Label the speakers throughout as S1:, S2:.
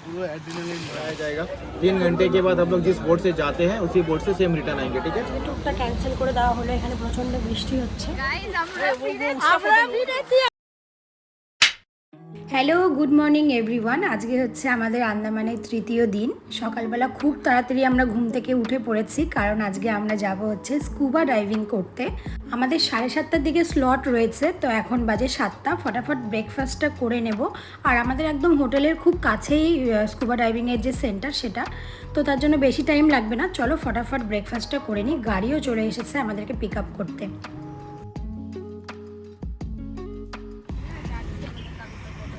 S1: पूरा एड्रेनलिन बढ़ाया जाएगा। 3 घंटे के बाद हम लोग जिस बोट से जाते हैं उसी बोट से सेम रिटर्न आएंगे, ठीक है।
S2: টুকটা ক্যান্সেল করে দেওয়া হলো, এখানে প্রচন্ড বৃষ্টি হচ্ছে। Hello, good morning everyone. আজকে হচ্ছে আমাদের আন্দামানের তৃতীয় দিন। সকালবেলা খুব তাড়াতাড়ি আমরা ঘুম থেকে উঠে পড়েছি, কারণ আজকে আমরা যাব হচ্ছে স্কুবা ডাইভিং করতে। আমাদের 7:30টার দিকে স্লট রয়েছে, তো এখন বাজে 7টা। ফটাফট ব্রেকফাস্টটা করে নেব। আর আমাদের একদম হোটেলের খুব কাছেই স্কুবা ডাইভিংয়ের যে সেন্টার সেটা, তো তার জন্য বেশি টাইম লাগবে না। চলো ফটাফট ব্রেকফাস্টটা করে নিই। গাড়িও চলে এসেছে আমাদেরকে পিক আপ করতে।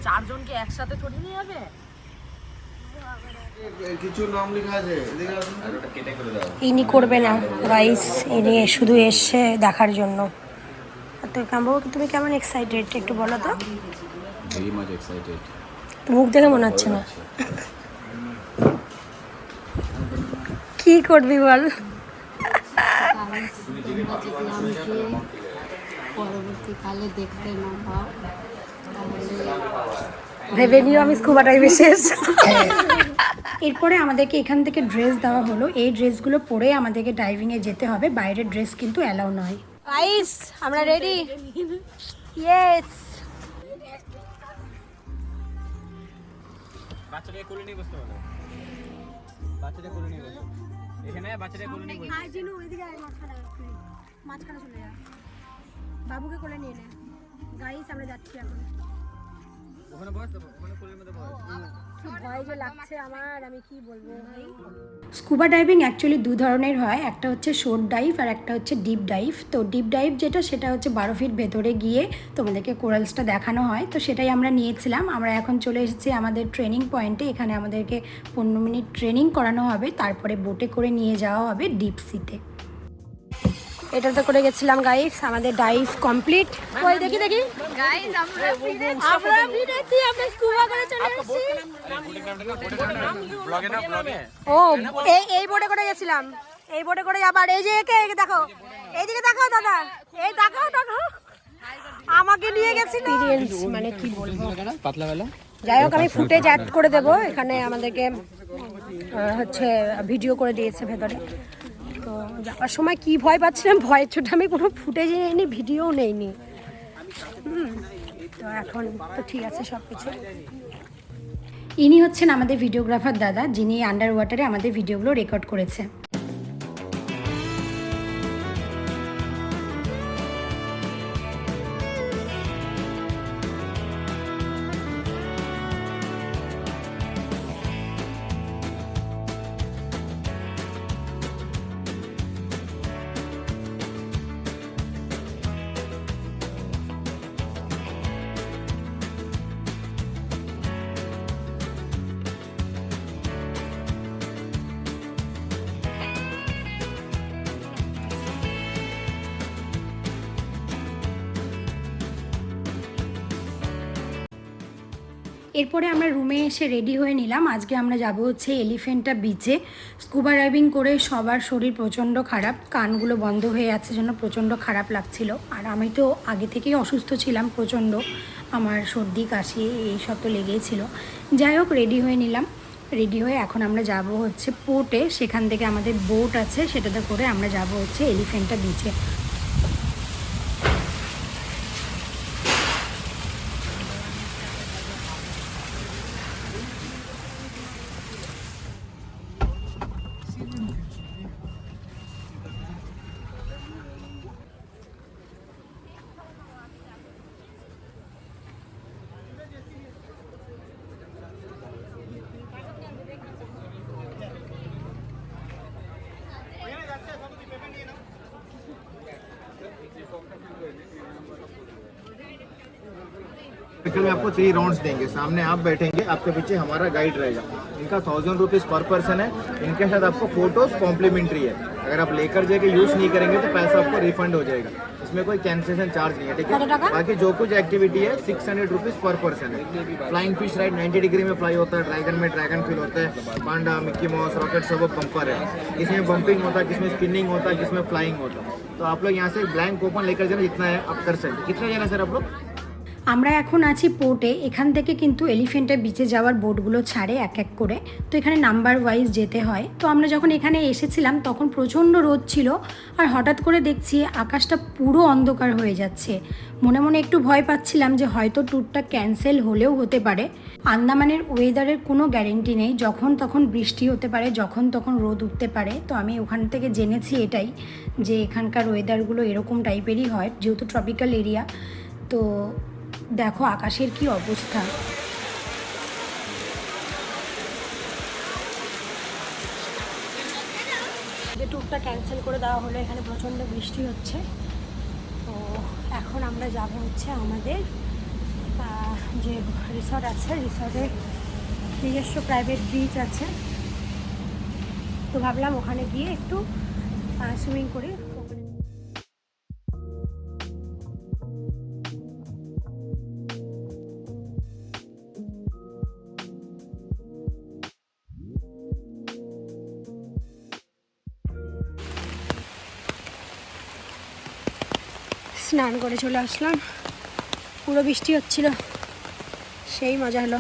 S2: চারজনকে একসাথে থরে নিয়ে যাবে?
S1: কিছু নাম লেখা আছে,
S2: ইনি করবে না গাইস, ইনি শুধু এসে দেখার জন্য। তো কামবাবু, তুমি কেমন এক্সাইটেড একটু বলো তো?
S3: Very much excited.
S2: তো মুখ দেখে মনে হচ্ছে না। কি করবি বল?
S4: পরবর্তীকালে দেখতে না পাও
S2: ভেবে নিও আমি স্কুবা ডাইভে শেষ। এরপরে আমাদেরকে এখান থেকে ড্রেস দেওয়া হলো। এই ড্রেসগুলো পরে আমাদেরকে ডাইভিংয়ে যেতে হবে, বাইরের ড্রেস কিন্তু অ্যালাউ নয়। গাইস, আমরা রেডি। ইয়েস।
S3: বাচ্চাটাকে কোলে নিয়ে বসতে বলো। বাচ্চাটা কোলে নিয়ে বসো। এখানে বাচ্চাটা কোলে নিয়ে বসো।
S2: হাই জিনু, এদিকে আয়, মাঝখানে চলে যা। বাবুকে কোলে নিয়ে নে। গাইস, আমরা যাচ্ছি এখন।
S3: ওখানে বস, ওখানে কোলের মধ্যে বস।
S2: ভয় যে লাগছে আমার, আমি কি বলবো ভাই। স্কুবা ডাইভিং অ্যাকচুয়ালি দু ধরনের হয়, একটা হচ্ছে শোর ডাইভ আর একটা হচ্ছে ডিপ ডাইভ। তো ডিপ ডাইভ যেটা, সেটা হচ্ছে 12 ফিট ভেতরে গিয়ে তোমাদেরকে কোরালসটা দেখানো হয়, তো সেটাই আমরা নিয়েছিলাম। আমরা এখন চলে এসেছি আমাদের ট্রেনিং পয়েন্টে। এখানে আমাদেরকে 15 মিনিট ট্রেনিং করানো হবে, তারপরে বোটে করে নিয়ে যাওয়া হবে ডিপ সিতে। এটাতে করে গেছিলাম গাইস, আমাদের ডাইভ কমপ্লিট। ওই দেখি দেখি
S4: গাইস, আমরা
S2: ফিরেছি, আমরা স্কুবা করে চলে এসেছি।
S3: ব্লগে না, ব্লগে।
S2: ও, এই বোটে করে গেছিলাম, এই বোটে করে। আবার এই যে একে দেখো, এইদিকে দেখাও দাদা, এই দেখাও দেখাও, আমাকে নিয়ে গেছিল। এক্সপেরিয়েন্স মানে কি বলবো।
S3: পাতলা বেলা।
S2: যাই হোক, আমি ফুটেজ অ্যাড করে দেবো। এখানে আমাদেরকে হচ্ছে ভিডিও করে দিয়েছে ভেতরে। তো যাওয়ার সময় কি ভয় পাচ্ছিলাম, ভয়ের ছোট আমি কোনো ফুটেজ নেইনি, ভিডিও নেইনি। তো এখন তো ঠিক আছে সব কিছু। ইনি হচ্ছেন আমাদের ভিডিওগ্রাফার দাদা, যিনি আন্ডার ওয়াটারে আমাদের ভিডিওগুলো রেকর্ড করেছে। এরপরে আমরা রুমে এসে রেডি হয়ে নিলাম। আজকে আমরা যাব হচ্ছে এলিফ্যান্টা বিচে। স্কুবা ডাইভিং করে সবার শরীর প্রচণ্ড খারাপ, কানগুলো বন্ধ হয়ে যাচ্ছে জন্য প্রচণ্ড খারাপ লাগছিল। আর আমি তো আগে থেকেই অসুস্থ ছিলাম প্রচণ্ড, আমার সর্দি কাশি এইসব তো লেগেই ছিল। যাই হোক, রেডি হয়ে নিলাম। রেডি হয়ে এখন আমরা যাব হচ্ছে পোর্টে, সেখান থেকে আমাদের বোট আছে, সেটাতে করে আমরা যাব হচ্ছে এলিফ্যান্টা বিচে।
S1: में आपको 3 राउंड्स देंगे। सामने आप बैठेंगे, आपके पीछे हमारा गाइड रहेगा। इनका 1000 रुपीज़ पर पर्सन है। इनके साथ आपको फोटोज कॉम्प्लीमेंट्री है। अगर आप लेकर जाके यूज़ नहीं करेंगे तो पैसा आपको रिफंड हो जाएगा। इसमें कोई कैंसिलेशन चार्ज नहीं है, ठीक है। बाकी जो कुछ एक्टिविटी है 600 रुपीज़ पर पर्सन है। फ्लाइंग फिश राइड 90 डिग्री में फ्लाई होता है, ड्रैगन में ड्रैगन फील होता है, पांडा, मिक्की माउस, रॉकेट सब बम्पर है। इसमें बम्पिंग होता है, किसमें स्पिनिंग होता है, किसमें फ्लाइंग होता है। तो आप लोग यहाँ से ब्लैंक कूपन लेकर जाना, जितना है आप कर सकते। कितने जाना सर आप लोग?
S2: আমরা এখন আছি পোর্টে। এখান থেকে কিন্তু এলিফ্যান্টা বিচে যাওয়ার বোটগুলো ছাড়ে এক এক করে, তো এখানে নাম্বার ওয়াইজ যেতে হয়। তো আমরা যখন এখানে এসেছিলাম তখন প্রচণ্ড রোদ ছিল, আর হঠাৎ করে দেখছি আকাশটা পুরো অন্ধকার হয়ে যাচ্ছে। মনে মনে একটু ভয় পাচ্ছিলাম যে হয়তো ট্যুরটা ক্যান্সেল হলেও হতে পারে। আন্দামানের ওয়েদারের কোনো গ্যারেন্টি নেই, যখন তখন বৃষ্টি হতে পারে, যখন তখন রোদ উঠতে পারে। তো আমি ওখান থেকে জেনেছি এটাই, যে এখানকার ওয়েদারগুলো এরকম টাইপেরই হয় যেহেতু ট্রপিক্যাল এরিয়া। তো দেখো আকাশের কি অবস্থা। যে ট্যুরটা ক্যান্সেল করে দেওয়া হলো, এখানে প্রচণ্ড বৃষ্টি হচ্ছে। তো এখন আমরা যাব হচ্ছে আমাদের যে রিসর্ট আছে, রিসর্টের নিজস্ব প্রাইভেট বিচ আছে। তো ভাবলাম ওখানে গিয়ে একটু সুইমিং করি। স্নান করে চলে আসলাম, পুরো বৃষ্টি হচ্ছিল, সেই মজা হলো।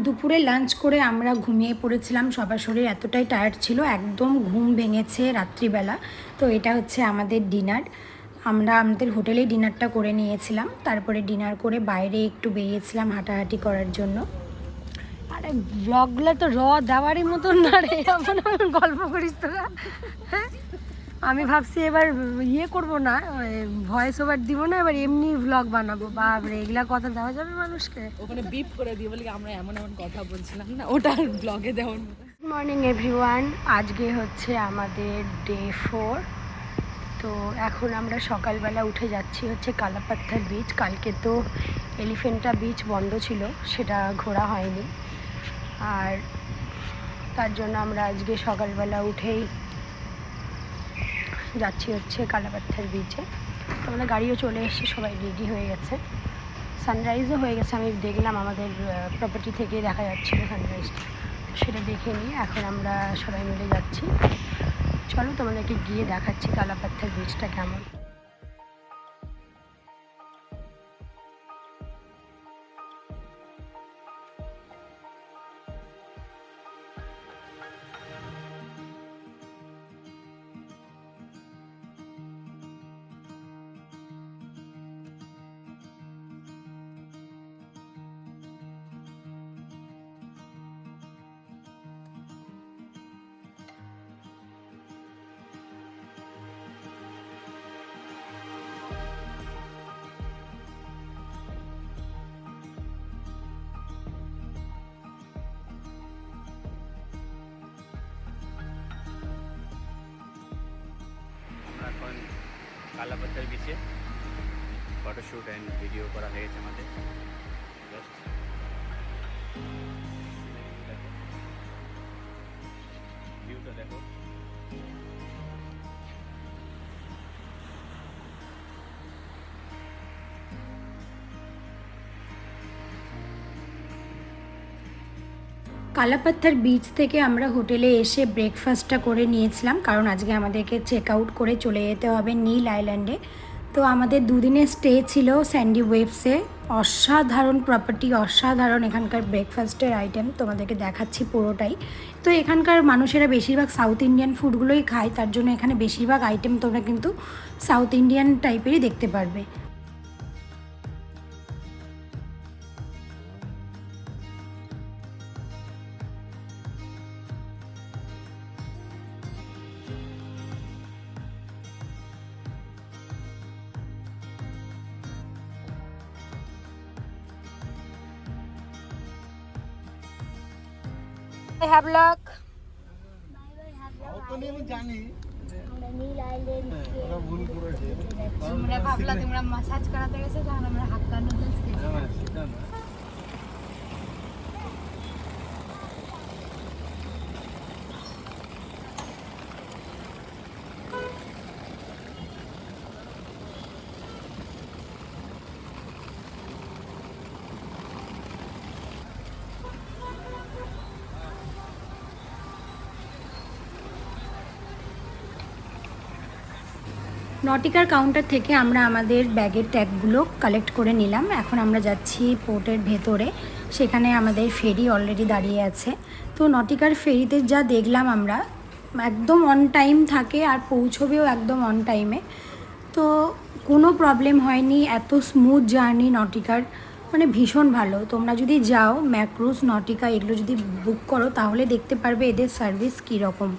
S2: দুপুরে লাঞ্চ করে আমরা ঘুমিয়ে পড়েছিলাম, সবার শরীর এতটাই টায়ার্ড ছিল, একদম ঘুম ভেঙেছে রাত্রিবেলা। তো এটা হচ্ছে আমাদের ডিনার। আমরা আমাদের হোটেলেই ডিনারটা করে নিয়েছিলাম, তারপরে ডিনার করে বাইরে একটু বেরিয়েছিলাম হাঁটাহাঁটি করার জন্য। আরে ব্লগগুলো তো দেওয়ারই মতন না রে, এমন গল্প করিস তোরা। হ্যাঁ, আমি ভাবছি এবার করবো না, ভয়েস ওভার দিব না, এবার এমনি ভ্লগ বানাবো। বাপরে, এগুলা কথা দেওয়া যাবে মানুষকে?
S5: ওখানে বিপ করে দিয়ে বলি আমরা এমন এমন কথা বলছিলাম না, ওটা ব্লগে দেওয়ার মতো।
S2: গুড মর্নিং এভরিওয়ান, আজকে হচ্ছে আমাদের ডে 4। তো এখন আমরা সকালবেলা উঠে যাচ্ছি হচ্ছে কালাপাত্থার বিচ। কালকে তো এলিফ্যান্টা বিচ বন্ধ ছিল, সেটা ঘোরা হয়নি, আর তার জন্য আমরা আজকে সকালবেলা উঠেই যাচ্ছি হচ্ছে কালাপাত্থার বিচে। তো আমরা গাড়িও চলে এসেছি, সবাই রেডি হয়ে গেছে, সানরাইজও হয়ে গেছে। আমি দেখলাম আমাদের প্রপার্টি থেকে দেখা যাচ্ছিলো সানরাইজটা, সেটা দেখে নিয়ে এখন আমরা সবাই মিলে যাচ্ছি। চলো তোমাদেরকে গিয়ে দেখাচ্ছি কালাপাত্থার বিচটা কেমন।
S3: এখন কালাপাত্থার বিচে ফটোশ্যুট অ্যান্ড ভিডিও করা হয়ে গেছে আমাদের। জাস্ট ভিউটা দেখো।
S2: কালাপাত্থার বিচ থেকে আমরা হোটেলে এসে ব্রেকফাস্টটা করে নিয়েছিলাম, কারণ আজকে আমাদেরকে চেক আউট করে চলে যেতে হবে নীল আইল্যান্ডে। তো আমাদের দুদিনের স্টে ছিল স্যান্ডি ওয়েভসে। অসাধারণ প্রপার্টি, অসাধারণ এখানকার ব্রেকফাস্টের আইটেম, তোমাদেরকে দেখাচ্ছি পুরোটাই। তো এখানকার মানুষেরা বেশিরভাগ সাউথ ইন্ডিয়ান ফুডগুলোই খায়, তার জন্য এখানে বেশিরভাগ আইটেম তোমরা কিন্তু সাউথ ইন্ডিয়ান টাইপেরই দেখতে পারবে। হ্যাভ লাক।
S4: তোমরা ভাবলা তোমরা মাসাজ করাতে গেছো, তখন আমরা হাক্কা নুডলস খেয়েছি।
S2: নটিকার কাউন্টার থেকে আমরা আমাদের ব্যাগের ট্যাগগুলো কালেক্ট করে নিলাম। এখন আমরা যাচ্ছি পোর্টের ভেতরে, সেখানে আমাদের ফেরি অলরেডি দাঁড়িয়ে আছে। তো নটিকার ফেরিতে যা দেখলাম আমরা, একদম অন টাইম থাকে আর পৌঁছবেও একদম অন টাইমে। তো কোনো প্রবলেম হয়নি, এত স্মুথ জার্নি নটিকার, মানে ভীষণ ভালো। তোমরা যদি যাও ম্যাক্রুজ, নটিকা এগুলো যদি বুক করো তাহলে দেখতে পারবে এদের সার্ভিস কীরকম।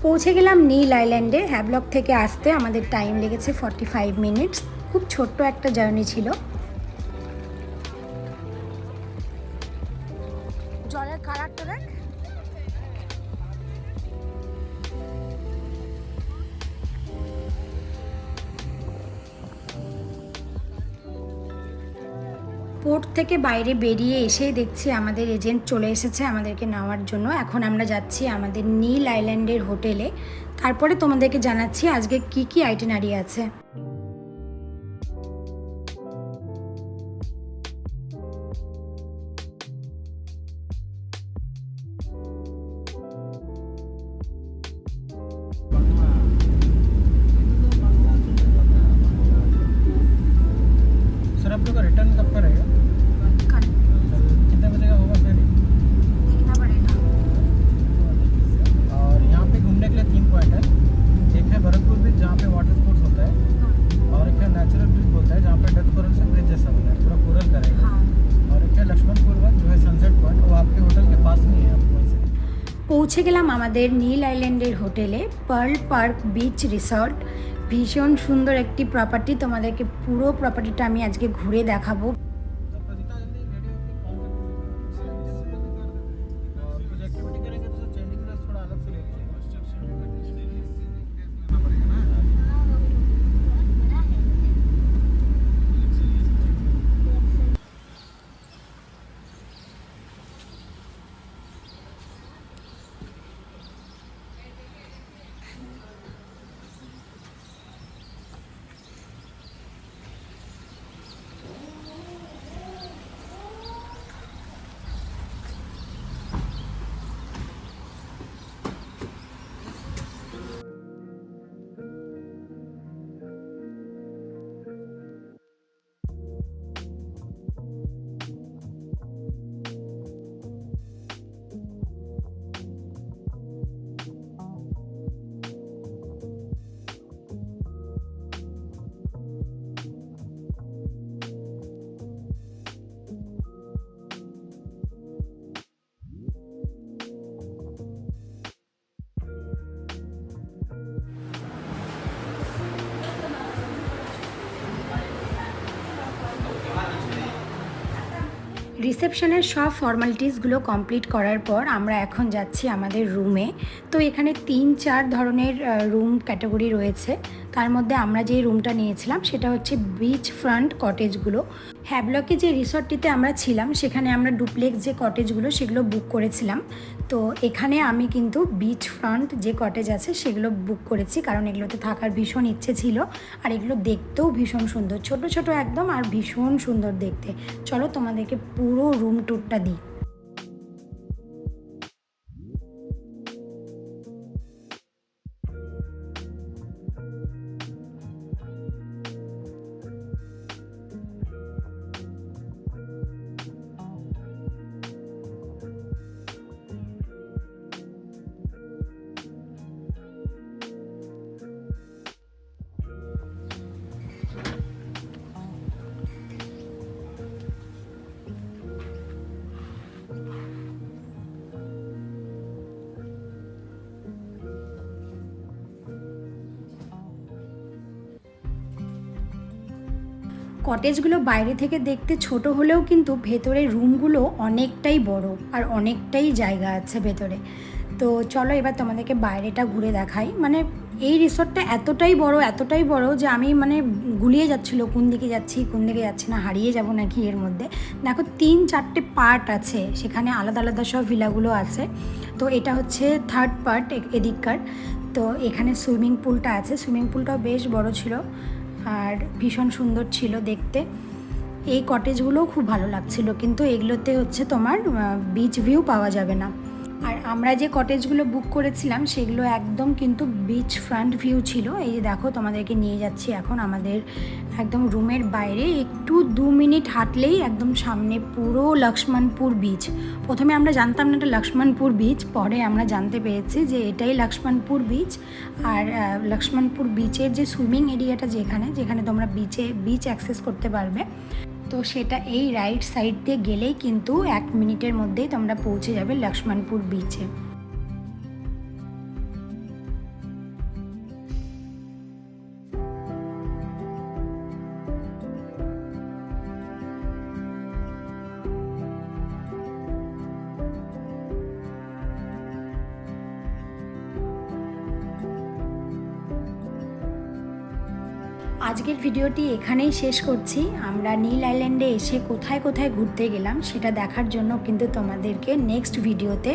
S2: পৌঁছে গেলাম নীল আইল্যান্ডে। হ্যাভলক থেকে আসতে আমাদের টাইম লেগেছে 45 মিনিটস। খুব ছোট্ট একটা জার্নি ছিল। জলের কালারটা দেখ। পোর্ট থেকে বাইরে বেরিয়ে এসেই দেখছি আমাদের এজেন্ট চলে এসেছে আমাদেরকে নেওয়ার জন্য। এখন আমরা যাচ্ছি আমাদের নীল আইল্যান্ডের হোটেলে। তারপরে তোমাদেরকে জানাচ্ছি আজকে কি কি আইটিনারি আছে।
S1: सर आप लोग का रिटर्न कब का रहेगा? कितने बजे का होगा सर?
S2: देखना पड़ेगा।
S1: और यहाँ पे घूमने के लिए 3 पॉइंट है। एक है भरतपुर बीच जहाँ पे वाटर स्पोर्ट्स होता है, और एक है नेचुरल बीच बोलता है जहाँ पे डेथ कोरल से ब्रिज जैसा बना है, पूरा कोरल का रहेगा। और एक है लक्ष्मणपुर वन जो है सनसेट पॉइंट, वो आपके होटल के पास में ही है, आपको वहीं से।
S2: পৌঁছে গেলাম আমাদের নীল আইল্যান্ডের হোটেলে, পার্ল পার্ক বিচ রিসর্ট। ভীষণ সুন্দর একটি প্রপার্টি, তোমাদেরকে পুরো প্রপার্টিটা আমি আজকে ঘুরে দেখাবো।
S1: आपका जितना जल्दी रेडी होगी कॉल कर दीजिएगा। और कुछ एक्टिविटी करेंगे तो सर चेंजिंग ड्रेस थोड़ा अलग से ले
S2: রিসেপশনের সব ফর্মালিটিসগুলো কমপ্লিট করার পর আমরা এখন যাচ্ছি আমাদের রুমে। তো এখানে 3-4 ধরনের রুম ক্যাটাগরি রয়েছে। তার মধ্যে আমরা যে রুমটা নিয়েছিলাম সেটা হচ্ছে বিচ ফ্রন্ট কটেজগুলো। হ্যাভলকে যে রিসর্টটিতে আমরা ছিলাম সেখানে আমরা ডুপ্লেক্স যে কটেজগুলো সেগুলো বুক করেছিলাম। তো এখানে আমি কিন্তু বিচ ফ্রন্ট যে কটেজ আছে সেগুলো বুক করেছি, কারণ এগুলোতে থাকার ভীষণ ইচ্ছে ছিল। আর এগুলো দেখতেও ভীষণ সুন্দর, ছোট ছোট একদম, আর ভীষণ সুন্দর দেখতে। চলো তোমাদেরকে পুরো রুম ট্যুরটা দিই। কটেজগুলো বাইরে থেকে দেখতে ছোট হলেও কিন্তু ভেতরে রুমগুলো অনেকটাই বড় আর অনেকটাই জায়গা আছে ভেতরে। তো চলো এবার তোমাদেরকে বাইরেটা ঘুরে দেখাই। মানে এই রিসর্টটা এতটাই বড় যে আমি মানে গুলিয়ে যাচ্ছিলো কোন দিকে যাচ্ছি না, হারিয়ে যাব নাকি এর মধ্যে। দেখো 3-4টে পার্ট আছে, সেখানে আলাদা আলাদা সব ভিলাগুলো আছে। তো এটা হচ্ছে 3rd পার্ট এদিককার। তো এখানে সুইমিং পুলটা আছে, সুইমিং পুলটাও বেশ বড় ছিল আর ভীষণ সুন্দর ছিল দেখতে। এই কটেজগুলোও খুব ভালো লাগছিল, কিন্তু এগুলোতে হচ্ছে তোমার বিচ ভিউ পাওয়া যাবে না। আর আমরা যে কটেজগুলো বুক করেছিলাম সেগুলো একদম কিন্তু বিচ ফ্রন্ট ভিউ ছিল। এই যে দেখো তোমাদেরকে নিয়ে যাচ্ছি এখন আমাদের একদম রুমের বাইরে, একটু 2 মিনিট হাঁটলেই একদম সামনে পুরো লক্ষ্মণপুর বিচ। প্রথমে আমরা জানতাম না এটা লক্ষ্মণপুর বিচ, পরে আমরা জানতে পেরেছি যে এটাই লক্ষ্মণপুর বিচ। আর লক্ষ্মণপুর বিচের যে সুইমিং এরিয়াটা যেখানে তোমরা বিচ অ্যাক্সেস করতে পারবে, তো সেটা এই রাইট সাইড দিয়ে গেলেই কিন্তু 1 মিনিটের মধ্যেই তোমরা পৌঁছে যাবে লক্ষ্মণপুর বিচে। আজকের ভিডিওটি এখানেই শেষ করছি। আমরা নীল আইল্যান্ডে এসে কোথায় কোথায় ঘুরতে গেলাম সেটা দেখার জন্য কিন্তু তোমাদেরকে নেক্সট ভিডিওতে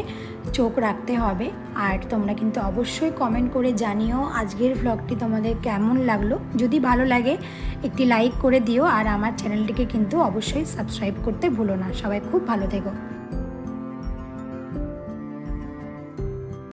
S2: চোখ রাখতে হবে। আর তোমরা কিন্তু অবশ্যই কমেন্ট করে জানিও আজকের ভ্লগটি তোমাদের কেমন লাগলো। যদি ভালো লাগে একটি লাইক করে দিও, আর আমার চ্যানেলটিকে কিন্তু অবশ্যই সাবস্ক্রাইব করতে ভুলো না। সবাই খুব ভালো থেকো।